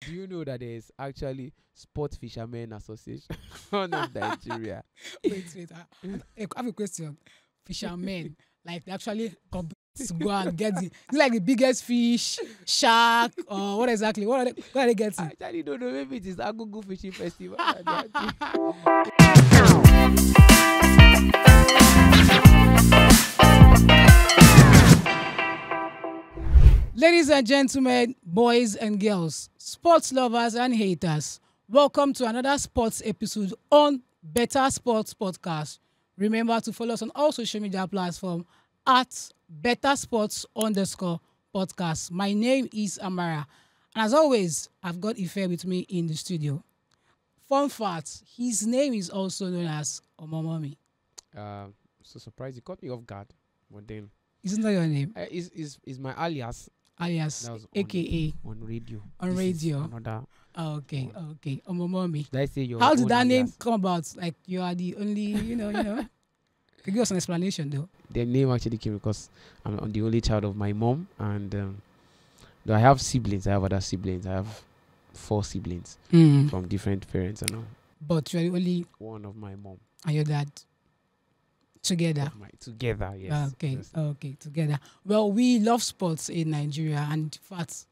Do you know that there is actually Sport Fishermen Association of Nigeria? Wait. I have a question. Fishermen, like they actually compete to go and get the it's like the biggest fish, shark, or what exactly? What are they I getting? actually don't know. Maybe it is Agugu Fishing Festival. that they are doing. Ladies and gentlemen, boys and girls, sports lovers and haters, welcome to another sports episode on Better Sports Podcast. Remember to follow us on all social media platforms at Better Sports _podcast. My name is Amara, and as always, I've got Ife with me in the studio. Fun fact: his name is also known as Omomomi. So surprised you caught me off guard, but then Isn't that your name? is my alias Alias, that was on, AKA on radio. on This is radio. another. Okay, Omomomi. Should I say your How did own that name alias? come about? Like you are the only, you know. Can you give us an explanation though? The name actually came because I'm the only child of my mom, and though I have siblings. I have other siblings. I have 4 siblings from different parents. I know But you're the only one of my mom. and your dad together. Together, yes. Okay, together. Well, we love sports in Nigeria, and in fact,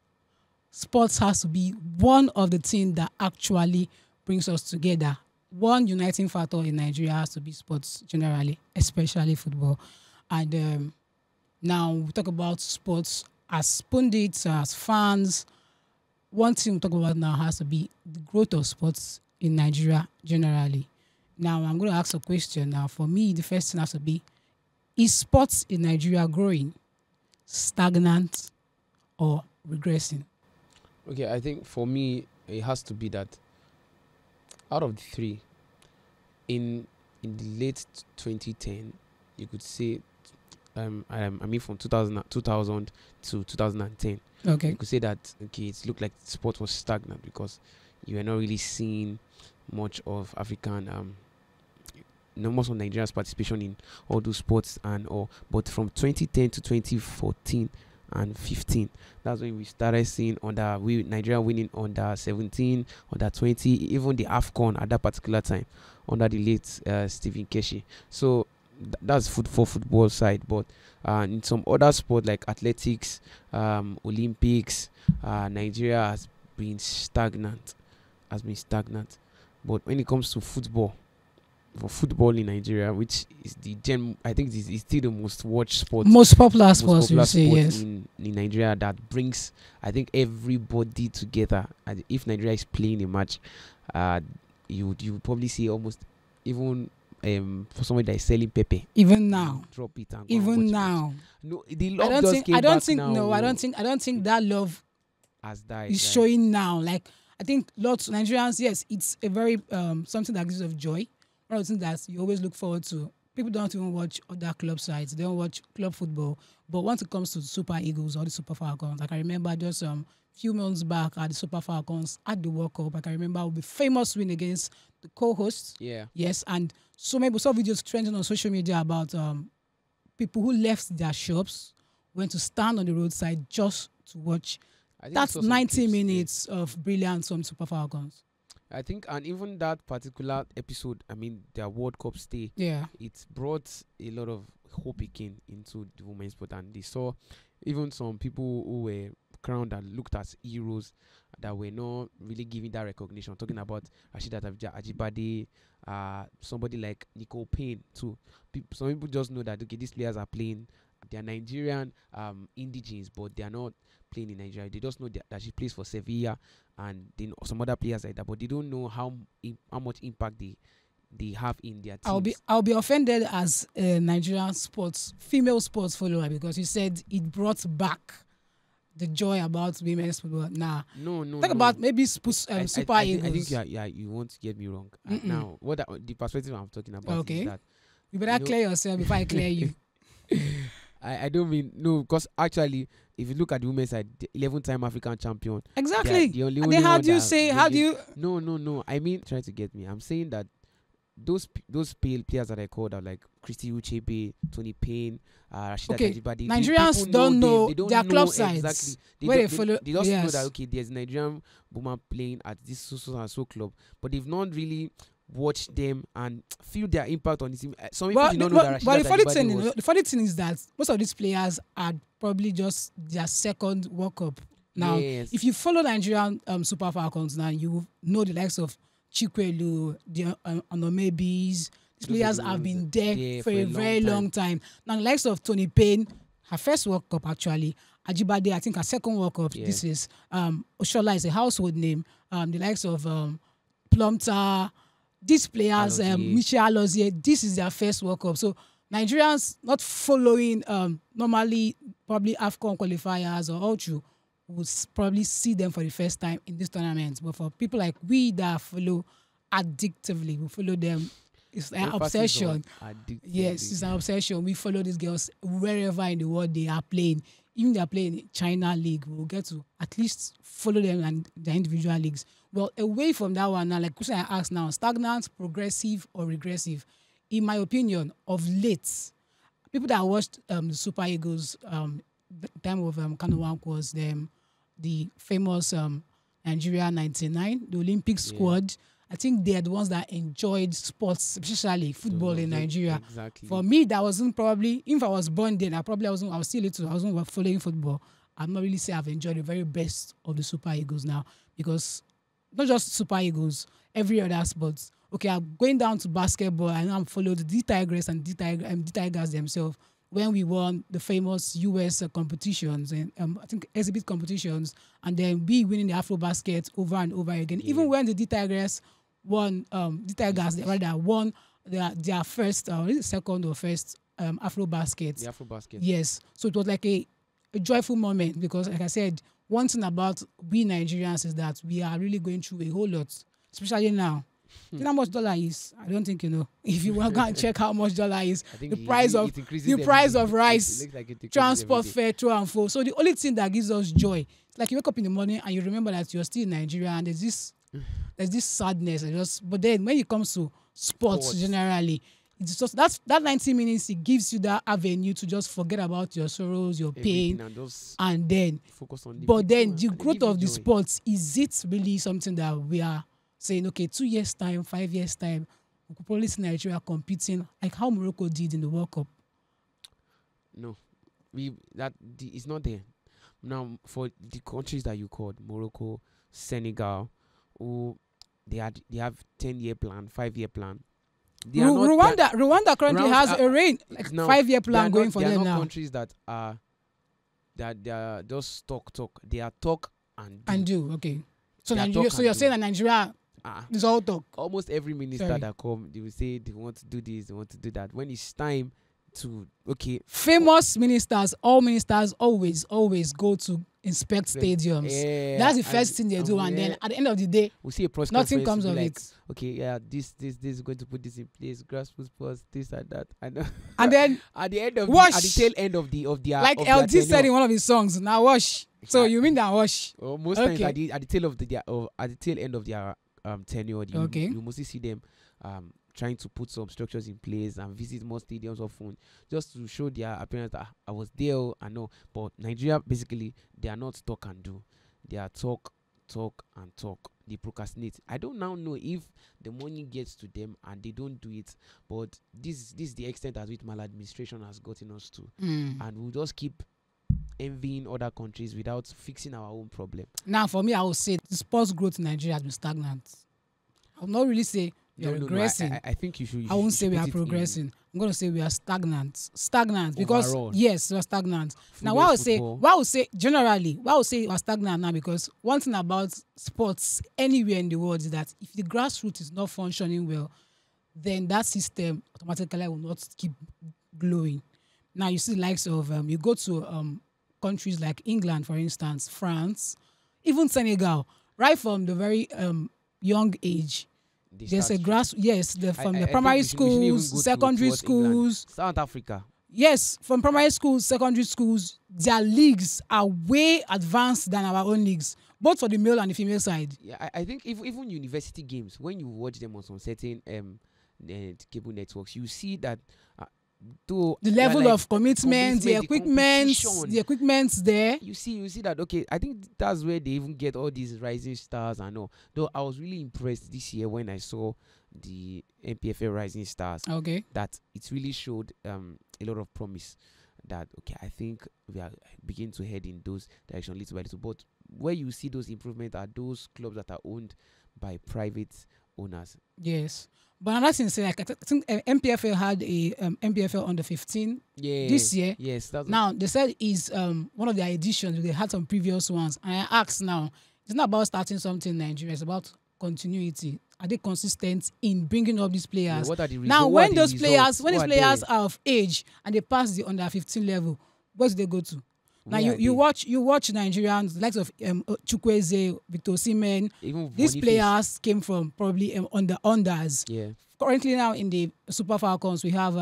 sports has to be one of the things that actually brings us together. One uniting factor in Nigeria has to be sports generally, especially football. And now we talk about sports as pundits, as fans. One thing we talk about now has to be the growth of sports in Nigeria generally. Now, I'm going to ask a question. Now, for me, the first thing has to be, is sports in Nigeria growing, stagnant, or regressing? Okay, I think for me it has to be that out of the 3, in the late 2010, you could say, I mean from 2000 to 2010, Okay. you could say that it looked like sport was stagnant because you were not really seeing much of African most of Nigeria's participation in all those sports and all. But from 2010 to 2014 and 15, that's when we started seeing Nigeria winning under 17, under 20, even the AFCON at that particular time under the late Stephen Keshi. So that's football side. But in some other sport like athletics, Olympics, Nigeria has been stagnant. But when it comes to football, for football in Nigeria, which is I think this is still the most watched sport, Most popular sports, you say, sport yes. in Nigeria, that brings, I think, everybody together. And if Nigeria is playing a match, you would probably see almost even for somebody that is selling pepper, Even now. drop it and go and Even watch now. match. No, the love just came back now. I don't think that love Has died. is showing now. Like, I think lots of Nigerians, yes, it's a very something that gives of joy. One of the things that you always look forward to. People don't even watch other club sides. They don't watch club football. But once it comes to the Super Eagles or the Super Falcons, like I remember just few months back at the Super Falcons at the World Cup, like I remember the famous win against the co-hosts. Yeah. Yes, and so many saw videos trending on social media about people who left their shops, went to stand on the roadside just to watch. I think That's I saw some 90 clips, yeah. minutes of brilliance from Super Falcons. I think, and even that particular episode, I mean, their World Cup stay, Yeah. it brought a lot of hope again into the women's sport, and they saw even some people who were crowned and looked as heroes that were not really giving that recognition. Talking about Rashida Ajibade, somebody like Nicole Payne too. Some people just know that these players are playing. They are Nigerian indigenes, but they are not playing in Nigeria. They just know that she plays for Sevilla and then some other players like that, but they don't know how much impact they have in their teams. I'll be offended as a Nigerian female sports follower, because you said it brought back the joy about women's football. Nah. No. Talk about maybe Super Eagles. I think you won't get me wrong. Now, the perspective I'm talking about Okay. is that You better clear yourself before I clear you. I don't mean no, because actually, if you look at the women's side, the 11-time African champion. Exactly. The only And then how one do you that say? really- How do you? No. I mean, try to get me. I'm saying that those players that I called are like Christy Uchebe, Tony Payne, Rashida Okay, Tajibade. Nigerians People don't them. know They don't their know club sides. exactly. Where don't- they follow- they just know yes. that okay, there's Nigerian woman playing at this so and so club, but they've not really watched them and feel their impact on the team. Some people did not know that Rashida but the funny Tajibade thing, was. the funny thing is that most of these players are probably just their second World Cup. Now, Yes. if you follow Nigerian Super Falcons now, you know the likes of Chikwelu, the Onomebis. These Those are players the have ones been there there for for a a very long long time. Now, the likes of Tony Payne, her first World Cup actually. Ajibade, I think her second World Cup. Yeah. This is Oshola is a household name. The likes of Plumter, these players, Alozie. Michel Alozie, this is their first World Cup. So Nigerians not following normally probably AFCON qualifiers or Ultra would probably see them for the first time in this tournament. But for people like we that follow addictively, we follow them. It's an Emphasis on obsession. addictively. Yes, it's an obsession. We follow these girls wherever in the world they are playing. Even they are playing in China League, we'll get to at least follow them and their individual leagues. Well, away from that one now, like question I asked now, stagnant, progressive, or regressive? In my opinion, of late, people that watched the Super Eagles, the time of Kano Wank was the famous Nigeria 99, the Olympic squad. I think they are the ones that enjoyed sports, especially football in Nigeria. Exactly. For me, that wasn't probably, if I was born then, I was still little, I wasn't following football. I'm not really say I've enjoyed the very best of the Super Eagles now, because not just Super Eagles, every other sports. Okay, I'm going down to basketball and I'm followed the Tigers and the Tigers themselves when we won the famous US competitions and I think exhibit competitions, and then we winning the Afro basket over and over again. Yeah. Even when the Tigers won, the Tigers rather won their first, second or first Afro basket. The Afro basket. Yes, so it was like a joyful moment, because like I said, one thing about we Nigerians is that we are really going through a whole lot, especially now. You know how much dollar is? I don't think you know. If you want to go and check how much dollar is, I think the price of rice, it looks like it increases transport every day. fare, through and fro. So the only thing that gives us joy, it's like you wake up in the morning and you remember that you're still in Nigeria, and there's this sadness. But then when it comes to sports generally, it's just that 90 minutes, it gives you that avenue to just forget about your sorrows, your pain, Everything, and just and then. focus on the But then people the and they growth give you of the joy. sports, is it really something that we are saying, okay, 2 years time, 5 years time, we could probably see Nigeria competing like how Morocco did in the World Cup? No, it's not there. Now, for the countries that you called, Morocco, Senegal, who they have 10-year plan, 5-year plan. They are not- Rwanda currently Rwanda- has a reign, like now, 5-year they are plan going not- for they are them not now. countries that they are just talk. They are talk and do. And do okay. So They are Nigeria, talk so you're and saying do. that Nigeria is all talk. Almost every minister Sorry. that come, they will say they want to do this, they want to do that. When it's time to Famous ministers, all ministers always go to inspect stadiums. yeah, That's the first thing they do, and then at the end of the day, we see a press nothing conference, comes we'll of be like, it. okay, yeah, this is going to put this in place, grassroots sports, this and that. I know. And then At the end of Wash. at the tail end of their like of their LD said tenure. in one of his songs, now wash. So you mean that wash? Or most times Okay. at the tail of at the tail end of their tenure, you mostly see them trying to put some structures in place and visit more stadiums often, just to show their appearance that I was there. I know, but Nigeria basically they are not talk and do. They are talk and talk. They procrastinate. I don't now know if the money gets to them and they don't do it, but this is the extent at which maladministration has gotten us to, and we'll just keep envying other countries without fixing our own problem. Now, for me, I would say the sports growth in Nigeria has been stagnant. I will not really say we are regressing. I think you should. I won't say we put are it in progressing. I'm going to say we are stagnant. Stagnant because Overall. yes, we are stagnant. Now, Football. what I would say generally, what I would say we are stagnant now, because one thing about sports anywhere in the world is that if the grassroots is not functioning well, then that system automatically will not keep glowing. Now you see the likes of you go to countries like England, for instance, France, even Senegal, right from the very young age. They There's a start- grass, yes, I from the think primary we shouldn't even schools, go secondary towards England. schools. South Africa. Yes, from primary schools, secondary schools, their leagues are way advanced than our own leagues, both for the male and the female side. Yeah, I think even university games, when you watch them on some certain cable networks, you see that though The level like of commitment, the equipment, competition, the equipment's there. you see that, okay, I think that's where they even get all these rising stars and all. Though I was really impressed this year when I saw the MPFL Rising Stars, Okay. that it really showed a lot of promise, that okay, I think we are beginning to head in those direction little by little. But where you see those improvements are those clubs that are owned by private owners. Yes. But another thing, say, like, I think MPFL had a MPFL under 15 Yeah, this year. yes, that's Now, they said is one of their editions. They had some previous ones. And I asked now, it's not about starting something in Nigeria. It's about continuity. Are they consistent in bringing up these players? what are the Now, what when are the those players, results? when these What players there? are of age and they pass the under 15 level, where do they go to? Now Where are you they? watch Nigerians, the likes of Chukwueze, Victor Osimhen. Even These Boniface. players came from probably unders. Yeah, Currently now in the Super Falcons, we have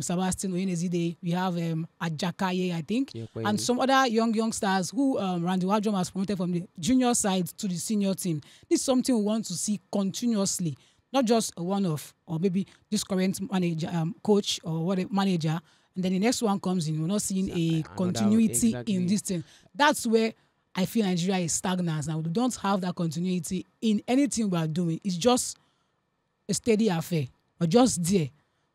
Sebastian Oyenezide, we have Ajakaye, I think, yeah, and some other young stars who Randy Wajom has promoted from the junior side to the senior team. This is something we want to see continuously, not just a one-off, or maybe this current manager, coach or what manager, and then the next one comes in. We're not seeing a continuity exactly. in this thing. That's where I feel Nigeria is stagnant now. We don't have that continuity in anything we are doing. It's just a steady affair, or just there.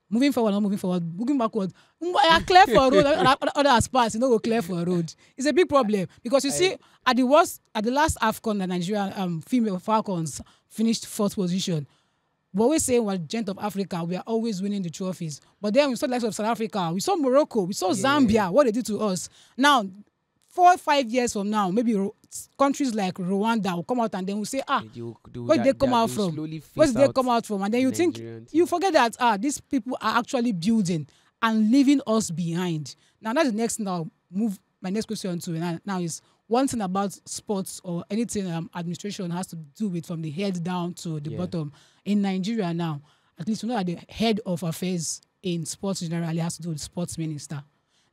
Moving forward, not moving forward, moving backward. I clear for a road, other aspects, you know, go clear for a road. It's a big problem because you see, at the last AFCON, the Nigerian female Falcons finished 4th position. We always say we're gent of Africa, we are always winning the trophies. But then we saw the likes of South Africa, we saw Morocco, we saw Zambia, what they did to us. Now, 4 or 5 years from now, maybe countries like Rwanda will come out and then we'll say, where did they come out from? Where did they come out from? And then you think, you forget that these people are actually building and leaving us behind. Now, that's the next thing I'll move my next question to. Now is one thing about sports or anything administration has to do with from the head down to the bottom. In Nigeria now, at least we know that the head of affairs in sports generally has to do with the sports minister.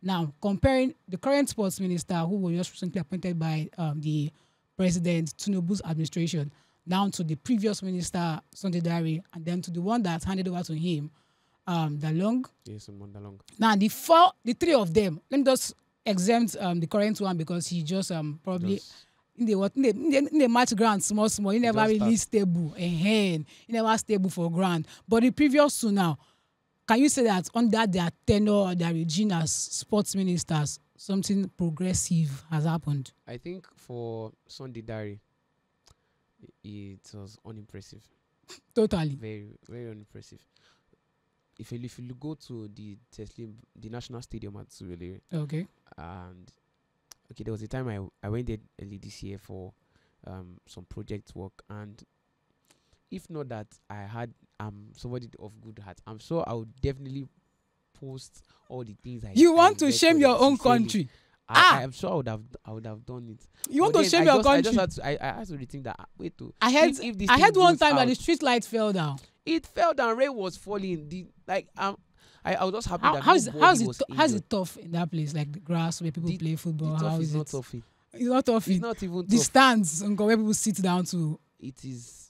Now, comparing the current sports minister, who was just recently appointed by the President Tinubu's administration, down to the previous minister, Sunday Dare, and then to the one that's handed over to him, Dalong. Yes, Dalong. Now, the three of them, let me just exempt the current one because he just probably in the match ground small, he never really stable. He never stable for ground. But the previous two now, can you say that under their tenure or their regime as sports ministers, something progressive has happened? I think for Sunday Dare, it was unimpressive. Totally. Very, very unimpressive. If you go to the National Stadium at Surulere, okay, and there was a time I went there early this year for some project work, and if not that I had somebody of good heart, I'm sure I would definitely post all the things you want to shame your own country. I am sure I would have done it. You want to shame your country. I had to rethink that. Wait, I had one time that the street light fell down. It fell down. Rain was falling. I was just happy that how's it tough in that place, like the grass where people play football? How is it? Not tough. It's not tough. It's not even the tough. stands where people sit down to. It is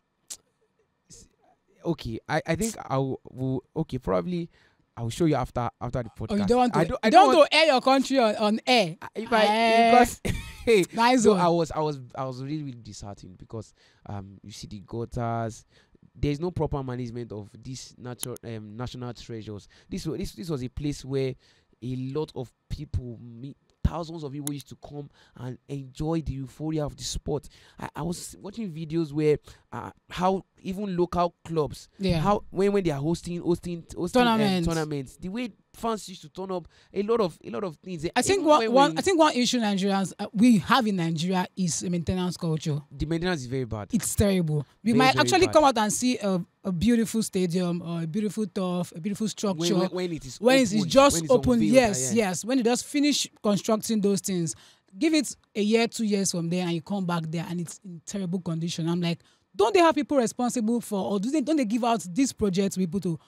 okay. I think I will. Okay, probably I will show you after the podcast. Oh, you don't want to? I don't want to air your country on air. Because nice so one. I was really, really disheartened because you see the gutters. There's no proper management of these national treasures. This was a place where a lot of people thousands of people used to come and enjoy the euphoria of the sport. I was watching videos where how even local clubs, how when they are hosting tournaments, the way fans used to turn up, a lot of things. I think one issue Nigerians we have in Nigeria is a maintenance culture. The maintenance is very bad. It's terrible. We might actually come out and see a beautiful stadium or a beautiful turf, a beautiful structure when it is just open. Yes. When they just finish constructing those things, give it a year, 2 years from there, and you come back there and it's in terrible condition. I'm like, don't they have people responsible for, or don't they give out these projects to people to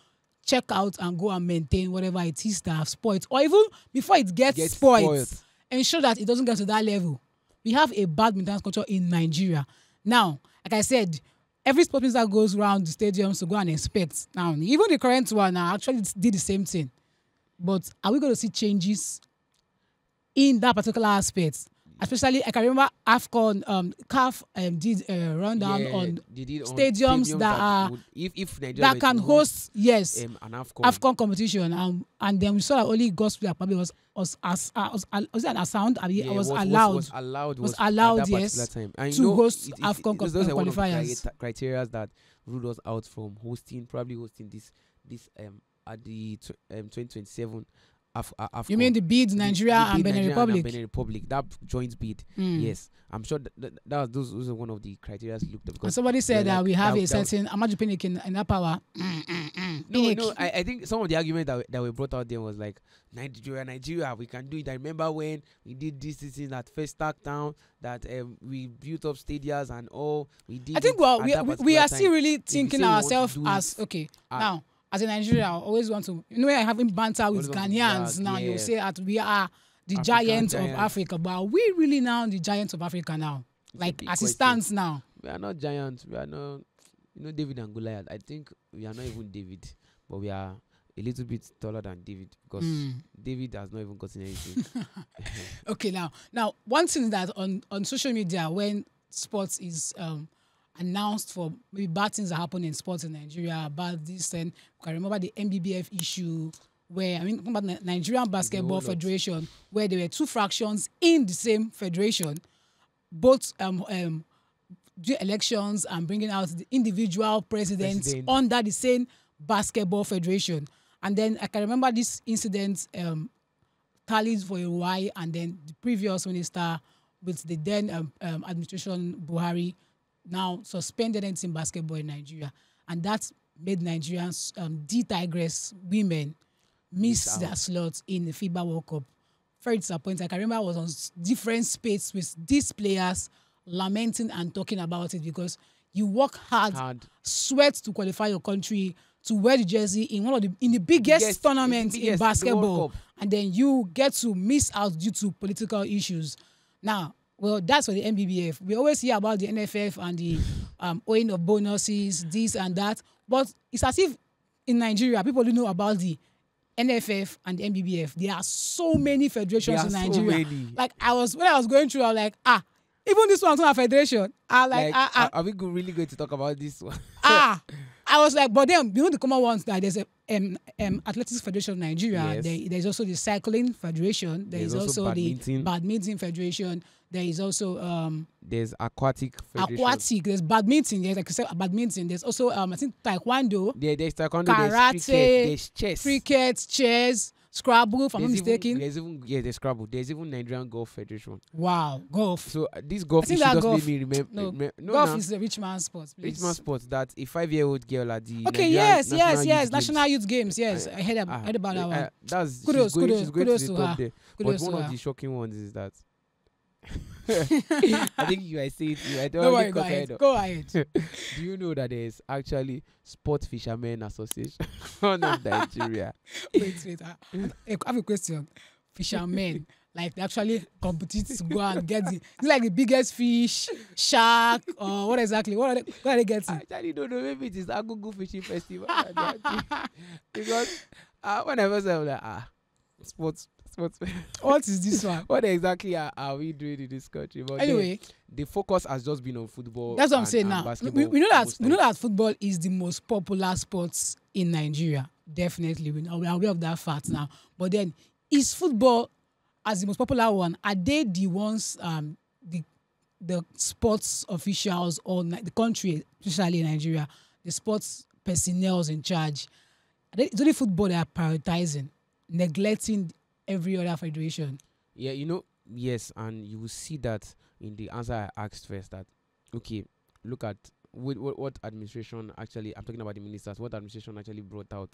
check out and go and maintain whatever it is that have spoiled, or even before it gets spoiled, ensure that it doesn't get to that level. We have a bad maintenance culture in Nigeria. Now, like I said, every sport minister goes around the stadiums to go and inspect. Now, even the current one now actually did the same thing. But are we going to see changes in that particular aspect? Especially, I can remember AFCON, CAF did a rundown on they did on stadiums that are if Nigeria that were can to host an AFCON. AFCON competition, and then we saw that only gospel probably was it a sound? I mean, Yeah, it was was allowed was allowed, at that yes, particular time. And to host AFCON those are one of the qualifiers. criteria that ruled us out from probably hosting this at the 2027 AFCON. You mean the bid Nigeria the and bid Benin Nigeria Republic? and Benin Republic, that joint bid. Yes, I'm sure those are one of the criteria looked at. And Because somebody said they're that like- we have that- a that- certain Amaju Pinnick in that power. No, I think some of the arguments that were brought out there was like Nigeria, we can do it. I remember when we did this in that first Stark Town, that we built up stadiums and all. We did. I think it well, at we that are particular still time. really you thinking say we want to ourselves do as it, okay. uh, Now, as a Nigerian, I always want to, we're having banter with Always want to Ghanaians. brag, Now you yeah. say that we are the African giants of giants. Africa, but are we really now the giants of Africa now? It's a Like big as it question. stands now. We are not giants. We are not, David and Goliath. I think we are not even David, but we are a little bit taller than David because David has not even gotten anything. Okay, now one thing that on social media when sports is announced for maybe bad things that happen in sports in Nigeria about this, and you can remember the MBBF issue where about the Nigerian Basketball whole lot. Federation, where there were two fractions in the same federation, both do elections and bringing out the individual presidents President. under the same basketball federation. And then I can remember this incident tallied for a while, and then the previous minister with the then administration Buhari now suspended anything basketball in Nigeria, and that made Nigerians de-tigress women miss out. their slots in the FIBA World Cup. Very disappointing. I can remember I was on different spaces with these players lamenting and talking about it because you work hard, sweat to qualify your country, to wear the jersey in the biggest tournament in the basketball, World Cup. and then you get to miss out due to political issues. Now, well, that's for the MBBF. We always hear about the NFF and the owing of bonuses, this and that, but it's as if in Nigeria people don't know about the NFF and the MBBF. There are so many federations in Nigeria. Like when I was going through, I was like, even this one's not a federation. Are we really going to talk about this one? I was like, but then the common ones that there's a athletics federation in Nigeria. Yes. There's also the cycling federation. There's also badminton. the badminton federation. There is also There's aquatic federation. aquatic. There's badminton. There's like I said, badminton. There's also I think taekwondo, There's taekwondo. karate, There's chess. cricket, chess, Scrabble. If I'm not mistaken. There's Scrabble. There's even Nigerian Golf Federation. Wow, golf. So this golf I think issue that just golf- made me remember. Golf is a rich man's sport. Please. rich man sports that a 5-year-old girl at the Okay, Nigerian yes. National Youth Games, National Youth Games. Yes, I heard about that one. That's Kudos, she's going kudos to to the top her. there. Kudos But one to of her. the shocking ones is that I think you guys say it. I don't Don't really worry, go cut her ahead. head off. Go ahead. Do you know that there is actually Sport Fishermen Association of Nigeria? wait. I have a question. Fishermen, like they actually compete to go and get it's like the biggest fish, shark, or what exactly? What are they getting? I actually don't know. Maybe it is Agugu Fishing Festival. that they are doing. Because when I was there, I was like, sports. What is this one? What exactly are we doing in this country? But Anyway, the focus has just been on football. that's what I'm and- saying and now. basketball We know that most we know times. that football is the most popular sports in Nigeria. Definitely, we are aware of that fact now. But then, is football as the most popular one? Are they the ones the sports officials or the country, especially in Nigeria, the sports personnel in charge? It's only football they are prioritizing, neglecting every other federation. Yeah, yes, and you will see that in the answer I asked first that, okay, look at what administration actually, I'm talking about the ministers, what administration actually brought out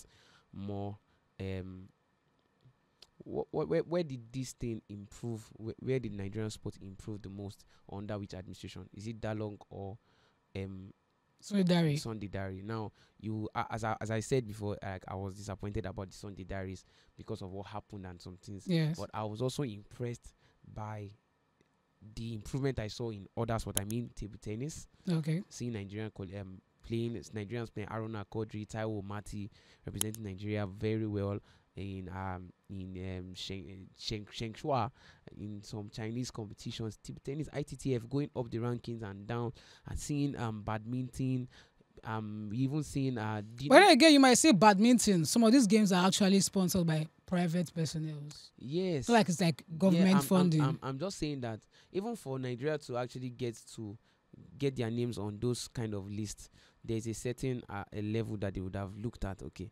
more, where did this thing improve, where did Nigerian sport improve the most under which administration? Is it Dalong or Solidarity. Sunday Diary? Now, as I said before, I was disappointed about the Sunday Diaries because of what happened and some things. Yes. But I was also impressed by the improvement I saw in other sport. I mean, table tennis. Okay. Seeing playing Nigerians playing Aruna Kodri, Taiwo Mati representing Nigeria very well in Shengshuo in some Chinese competitions. Table tennis ITTF going up the rankings and down, and seeing badminton. Even seeing But then again, you might say badminton. Some of these games are actually sponsored by private personnel. yes, So like it's like government funding. I'm just saying that even for Nigeria to actually get their names on those kind of lists, there's a certain a level that they would have looked at. Okay,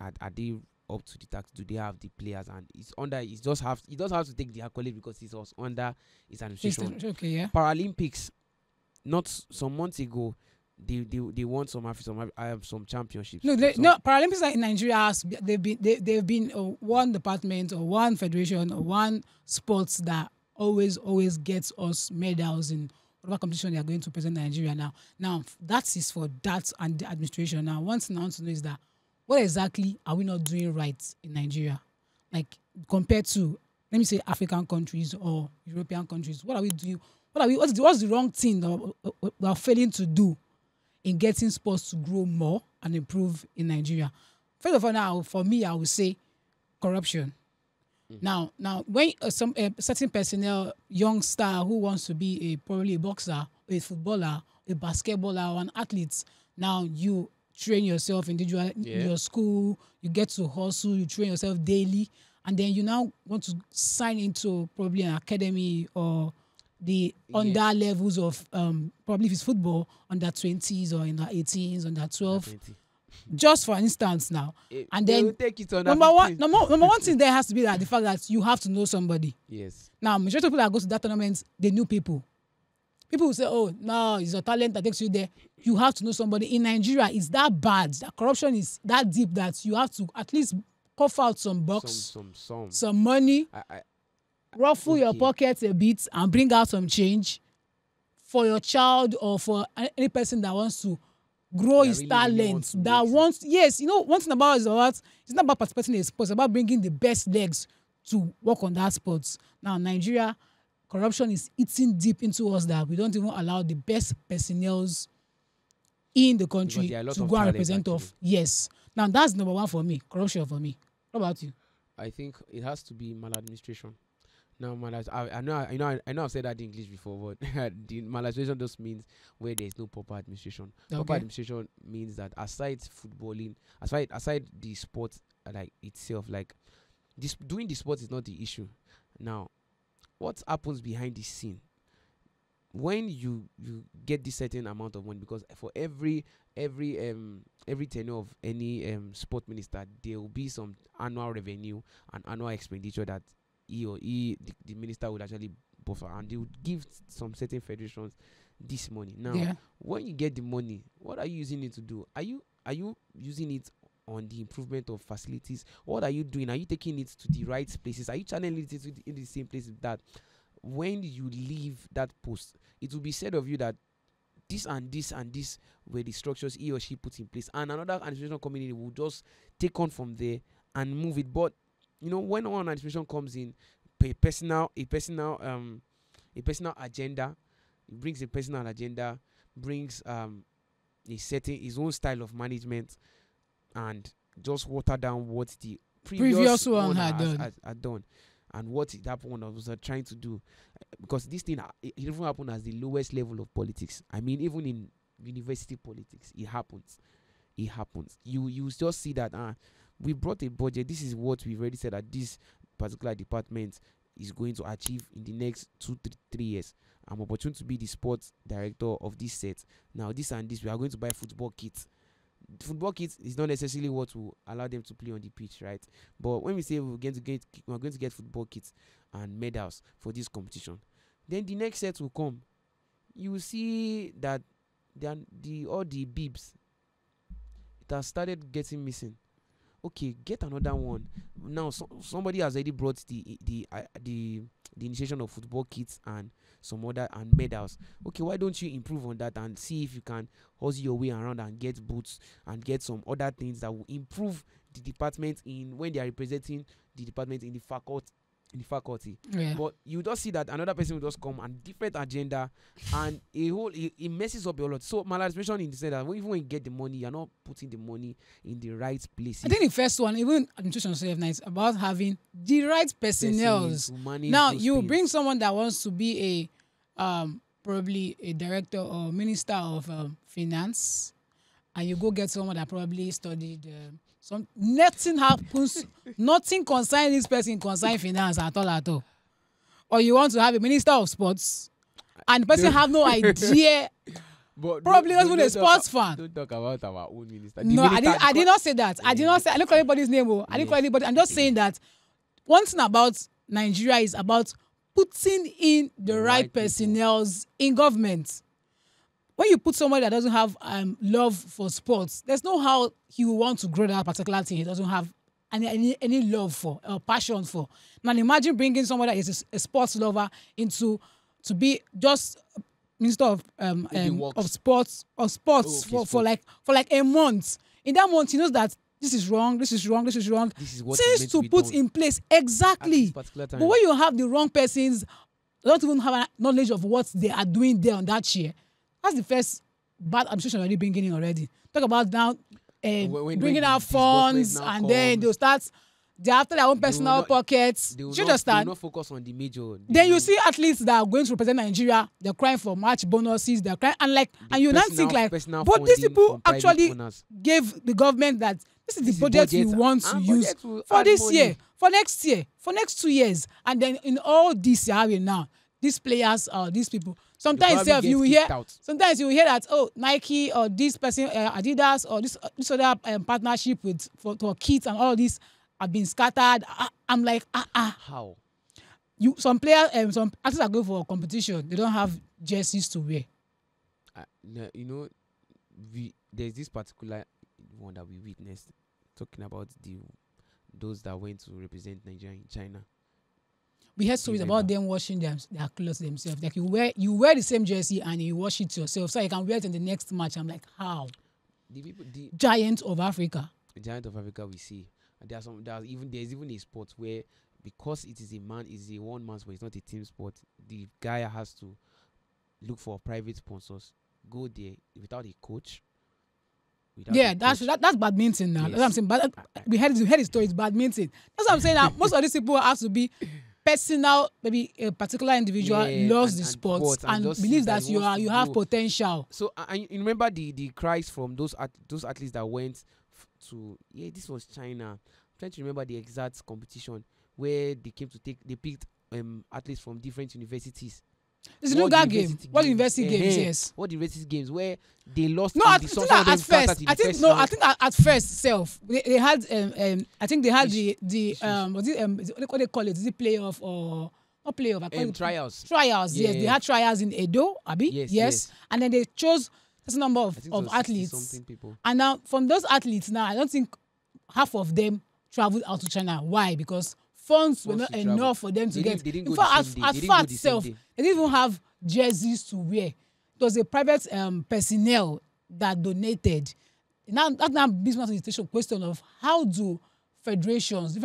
are they up to the tax? Do they have the players? And it's under. It does have to take the accolade because it was under its administration. Okay, yeah. Paralympics, not some months ago, they won some championships. No, Paralympics in Nigeria they've been one department or one federation or one sports that always gets us medals in whatever competition they are going to present Nigeria now. Now that is for that and the administration. Now one thing I want to know is that what exactly are we not doing right in Nigeria? Like compared to, let me say, African countries or European countries, what are we doing? What's the wrong thing that we are failing to do in getting sports to grow more and improve in Nigeria? First of all, now for me, I would say corruption. Now, when some certain personnel, young star who wants to be probably a boxer, a footballer, a basketballer, or an athlete, now you train yourself individually in your school, you get to hustle, you train yourself daily, and then you now want to sign into probably an academy or the under levels of probably if it's football, under 20s or under 18s, under 12. Just for instance now. And then take it on number one thing there has to be that the fact that you have to know somebody. Yes. Now, majority of people that go to that tournament, they knew people. People will say, oh, no, it's your talent that takes you there. You have to know somebody. In Nigeria, it's that bad. That corruption is that deep that you have to at least cough out some bucks, some money, ruffle your pockets a bit and bring out some change for your child or for any person that wants to grow his talent. Yes, you know, one thing about it is it's not about participating in a sport, it's about bringing the best legs to work on that sport. Now, Nigeria, corruption is eating deep into us that we don't even allow the best personnel in the country to go and represent us. Yes. Now, that's number one for me, corruption for me. What about you? I think it has to be maladministration. Now, I know I've said that in English before, but the maladministration just means where there is no proper administration. Okay. Proper administration means that aside footballing, aside the sport like itself, like doing the sport is not the issue. Now, what happens behind the scene when you get this certain amount of money? Because for every tenure of any sport minister, there will be some annual revenue and annual expenditure that the minister would actually buffer, and they would give some certain federations this money. Now, when you get the money, what are you using it to do? Are you using it on the improvement of facilities? What are you doing? Are you taking it to the right places? Are you channeling it in the same places that when you leave that post, it will be said of you that this and this and this were the structures he or she put in place, and another administration community will just take on from there and move it? But you know, when one administration comes in, a personal agenda, it brings a personal agenda, brings his own style of management, and just water down what the previous one had done, and what that one was trying to do. Because this thing, it even happened at the lowest level of politics. I mean, even in university politics, it happens. You just see that we brought a budget. This is what we've already said that this particular department is going to achieve in the next 2-3 years. I'm opportunity to be the sports director of this set. Now, this and this, we are going to buy football kits. Football kits is not necessarily what will allow them to play on the pitch, right? But when we say we're going to get football kits and medals for this competition, then the next set will come. You will see that all the bibs, it has started getting missing. Okay, get another one. Now somebody has already brought the initiation of football kits and some other and medals. Okay, why don't you improve on that and see if you can hustle your way around and get boots and get some other things that will improve the department in when they are representing the department in the faculty in the faculty. Yeah. But you just see that another person will just come and different agenda, and it messes up a lot. So maladministration in the sense that even when you get the money, you're not putting the money in the right places. I think the first one, even administration self now, is about having the right personnel. To manage Now those you things. bring someone that wants to be a probably a director or minister of finance, and you go get someone that probably studied some. Nothing happens. Nothing concerning this person concern finance at all. Or you want to have a minister of sports, and the person have no idea. But Probably not even a sports fan. Don't talk about our own minister. No, I did not say that. I did not say. I didn't call anybody's name. I didn't call anybody. I'm just saying that one thing about Nigeria is about putting in the right personnel in government. When you put somebody that doesn't have love for sports, there's no how he will want to grow that particular thing. He doesn't have any love for or passion for. Now imagine bringing someone that is a sports lover into to be just minister of sports for like a month. In that month, he knows that this is wrong. This is wrong. This is wrong. This is what things to put in place exactly. But when you have the wrong persons, don't even have knowledge of what they are doing there on that chair, that's the first bad administration already bringing in already. Talk about now bringing out funds and then they'll start. They after their own personal pockets. You understand? They will not focus on the major. Then you see athletes that are going to represent Nigeria. They're crying for match bonuses. They're crying and you now think like, but these people actually gave the government that this is the budget we want to use for this year, for next year, for next 2 years, and then in all this area now, these players or these people. Sometimes you will hear that Nike or this person Adidas or this other partnership with for kids and all this have been scattered. I'm like, How? Some players, some athletes are going for a competition. They don't have jerseys to wear. There's this particular one that we witnessed talking about those that went to represent Nigeria in China. We heard stories about them washing their clothes themselves. Like you wear the same jersey and you wash it yourself, so you can wear it in the next match. I'm like, how? The giant of Africa. The giant of Africa, we see. There's even a sport where, because it is a one man sport, it's not a team sport, the guy has to look for private sponsors, go there without a coach. That's badminton now. Yes. That's what I'm saying. But we heard the story. It's badminton. That's what I'm saying. Now most of these people have to be personal. Maybe a particular individual loves the sports and believes that you have potential. So you remember the cries from those athletes that went to this was China. I'm trying to remember the exact competition where they picked athletes from different universities. It's a Nuga game. What university games? Yes. What university games where they lost? No, I think at first they had I think they had what they call it? Is it playoff or not playoff? Trials. Trials. Yes, they had trials in Edo, Abi. Yes. And then they chose a number of athletes. And now from those athletes, now I don't think half of them traveled out to China. Why? Because funds were not enough for them to get. In fact, at FAT itself, they didn't even have jerseys to wear. It was a private personnel that donated. Now brings me to the question of how do different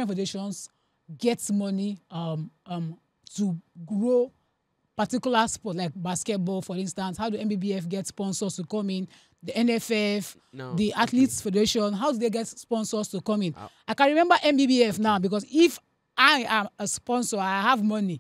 federations, get money to grow particular sport like basketball, for instance. How do MBBF get sponsors to come in? The NFF, the Athletes Federation, how do they get sponsors to come in? I can remember MBBF now because if I am a sponsor, I have money.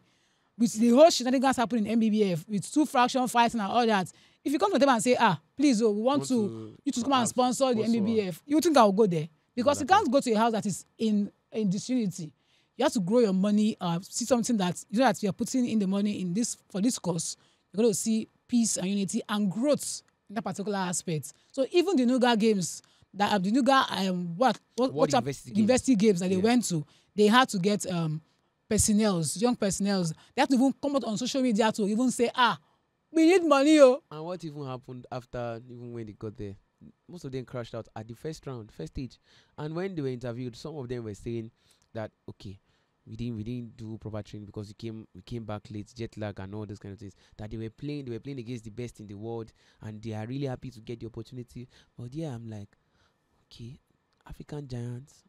With the whole shenanigans happening in MBBF, with two fraction fighting and all that, if you come to them and say, please, we want you to come and sponsor the MBBF, you think I will go there? Because you can't go to a house that is in disunity. You have to grow your money, see something that you know that you are putting in the money in this for this cause. You're going to see peace and unity and growth in that particular aspect. So even the Nuga games that the Nuga university games that they went to, they had to get young personnel. They have to even come out on social media to even say, we need money. And what even happened after, even when they got there? Most of them crashed out at the first stage. And when they were interviewed, some of them were saying that, okay, we didn't do proper training because we came back late, jet lag and all those kind of things. That they were playing against the best in the world and they are really happy to get the opportunity. But I'm like, okay, African giants,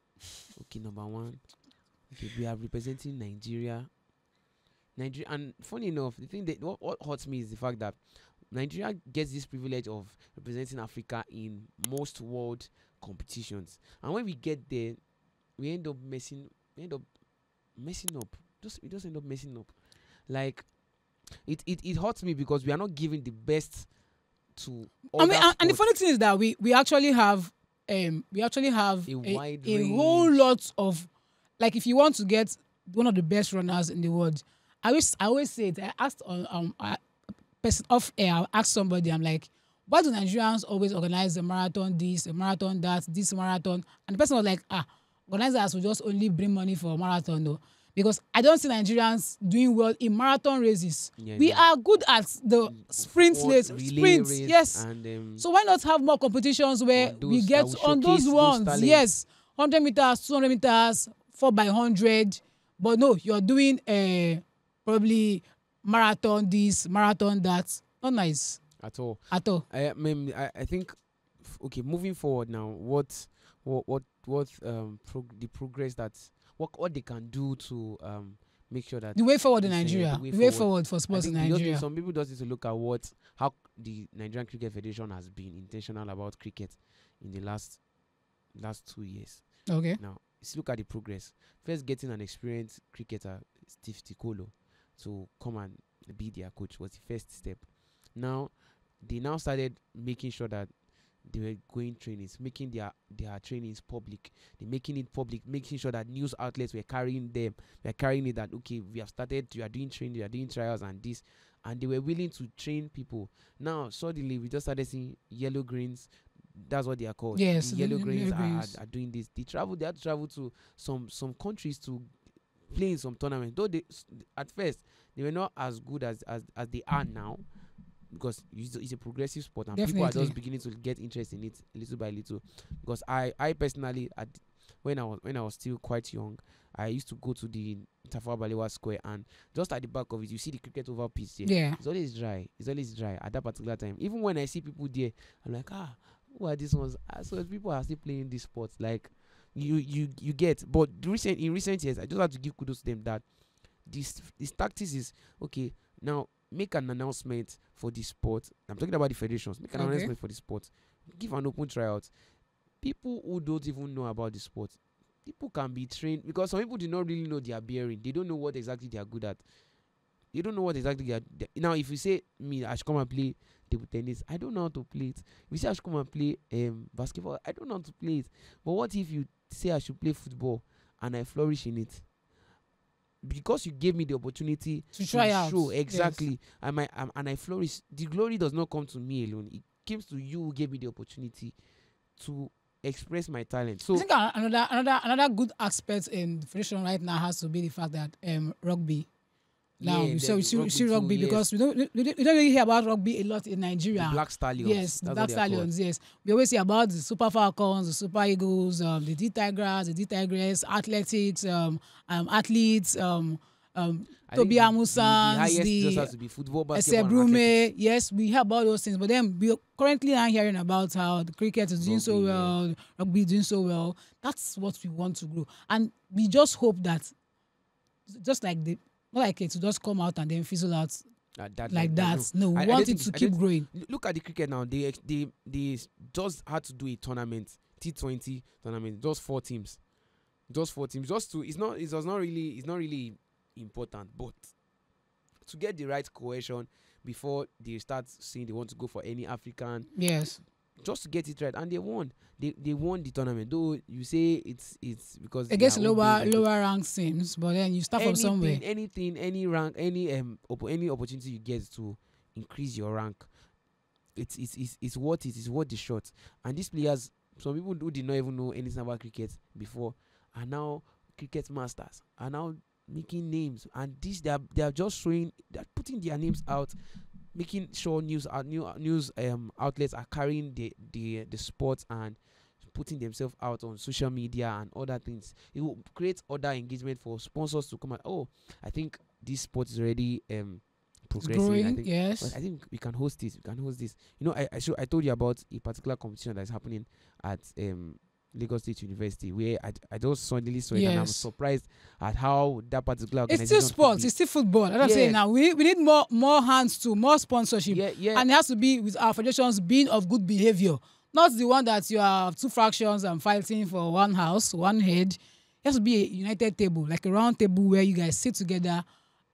okay, number one. okay, we are representing Nigeria, and funny enough, the thing that what hurts me is the fact that Nigeria gets this privilege of representing Africa in most world competitions, and when we get there, we end up messing. We end up messing up. Just we just end up messing up. Like it hurts me because we are not giving the best to I other mean, and the sports. funny thing is that we actually have A wide a range. whole lot of, like, if you want to get one of the best runners in the world, I always say it. I asked on person off air. I asked somebody. I'm like, why do Nigerians always organize a marathon this, a marathon that, this marathon? And the person was like, organizers will just only bring money for a marathon, though. Because I don't see Nigerians doing well in marathon races. Yeah, We yeah. are good at the sprint What race, relay sprints, race yes. and So why not have more competitions where on we those get that will on those showcase those ones? talents. Yes, 100 meters, 200 meters, 4x100. But no, you're doing probably marathon this, marathon that. Not nice at all. at all. I think okay, moving forward now, the progress that what they can do to make sure that The way forward in this, Nigeria, the way forward for I sports in think we just need- Nigeria. some people just need to look at how the Nigerian Cricket Federation has been intentional about cricket in the last 2 years. Okay. Now, let's look at the progress. First, getting an experienced cricketer, Steve Tikolo, to come and be their coach was the first step. Now, they now started making sure that they were going trainings, making their trainings public. They're making it public, making sure that news outlets were carrying them. They're carrying it that, okay, we have started, you are doing training, you are doing trials and this. And they were willing to train people. Now, suddenly, we just started seeing yellow greens. That's what they are called. Yes, The the yellow yellow greens greens. are doing this. They had to travel to some countries to play in some tournament. Though at first they were not as good as they are now, because it's a progressive sport and people are Definitely. just beginning to get interest in it little by little. Because I personally, when I was still quite young, I used to go to the Tafawa Balewa Square, and just at the back of it you see the cricket oval pitch there. Yeah. It's always dry at that particular time. Even when I see people there, I'm like, who are these ones? So people are still playing this sport. Like you get. But in recent years, I just have to give kudos to them that this tactics is okay. Now make an announcement for the sport. I'm talking about the federations. Make an Okay. announcement for the sport. Give an open tryout. People who don't even know about the sport, people can be trained, because some people do not really know their bearing. They don't know what exactly they are good at. They don't know what exactly now. If you say me, I should come and play table tennis, I don't know how to play it. If you say I should come and play basketball, I don't know how to play it. But what if you say I should play football and I flourish in it? Because you gave me the opportunity To try out. show Yes. exactly, and I flourish. The glory does not come to me alone. It comes to you who gave me the opportunity to express my talent. So I think another good aspect in the federation right now has to be the fact that rugby. Now yeah, we then see rugby too, because yes. we don't really hear about rugby a lot in Nigeria. The Black Stallions. Yes, the that's Black what they are called. Stallions. Yes, we always hear about the Super Falcons, the Super Eagles, the D Tigers, the D Tigress, athletics, athletes, I Toby think Amusans, the highest just the has to be football, basketball, and athletics. Esebrume. Yes, we hear about those things, but then we currently are hearing about how the cricket is doing so Rugby, well, rugby is doing so well. That's what we want to grow, and we just hope that, just like not like it to just come out and then fizzle out like that. No, we I want don't it think to keep growing. Look at the cricket now. They just had to do a tournament, T20 tournament, just 4 teams, just to. It's not really important, but to get the right cohesion before they start saying they want to go for any African, Yes. just to get it right, and they won. They won the tournament. Though you say it's because Against they are open, lower ranked teams, but then you start from somewhere. anything, any rank, any opportunity you get to increase your rank, it's worth it. It's worth the shot. And these players, some people who did not even know anything about cricket before, are now cricket masters, are now making names, and this they are just showing, they're putting their names out, making sure news outlets are carrying the sport and putting themselves out on social media and other things. It will create other engagement for sponsors to come out. Oh, I think this sport is already progressing. Growing, I think, yes. but I think we can host this. I told you about a particular competition that is happening at Lagos State University, where I just suddenly saw it, and I'm Yes. surprised at how that particular It's organization still could sports. be. It's still football. As I'm Yeah. saying now, we need more hands to more sponsorship, Yeah, yeah. and it has to be with our federations being of good behavior, not the one that you have two fractions and fighting for one house, one head. It has to be a united table, like a round table where you guys sit together,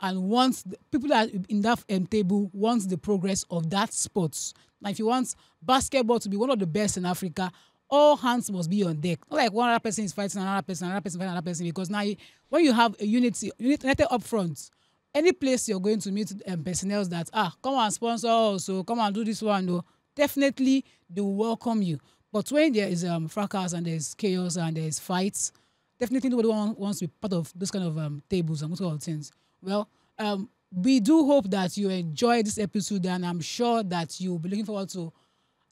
and once the people that are in that table want the progress of that sport. Now, if you want basketball to be one of the best in Africa, all hands must be on deck. Not like one other person is fighting another person fighting another person. Because now, when you have a united up front, any place you're going to meet personnel that come and sponsor us, so come and do this one, no, definitely they will welcome you. But when there is fracas and there's chaos and there's fights, definitely nobody wants to be part of those kind of tables and those kind of things. Well, we do hope that you enjoy this episode, and I'm sure that you'll be looking forward to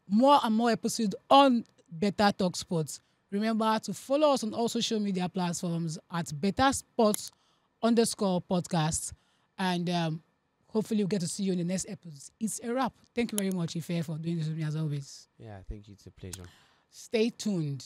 more and more episodes on Better Talk Sports. Remember to follow us on all social media platforms at Better Sports _podcast. And hopefully we'll get to see you in the next episode. It's a wrap. Thank you very much, Ife, for doing this with me as always. Yeah, thank you. It's a pleasure. Stay tuned.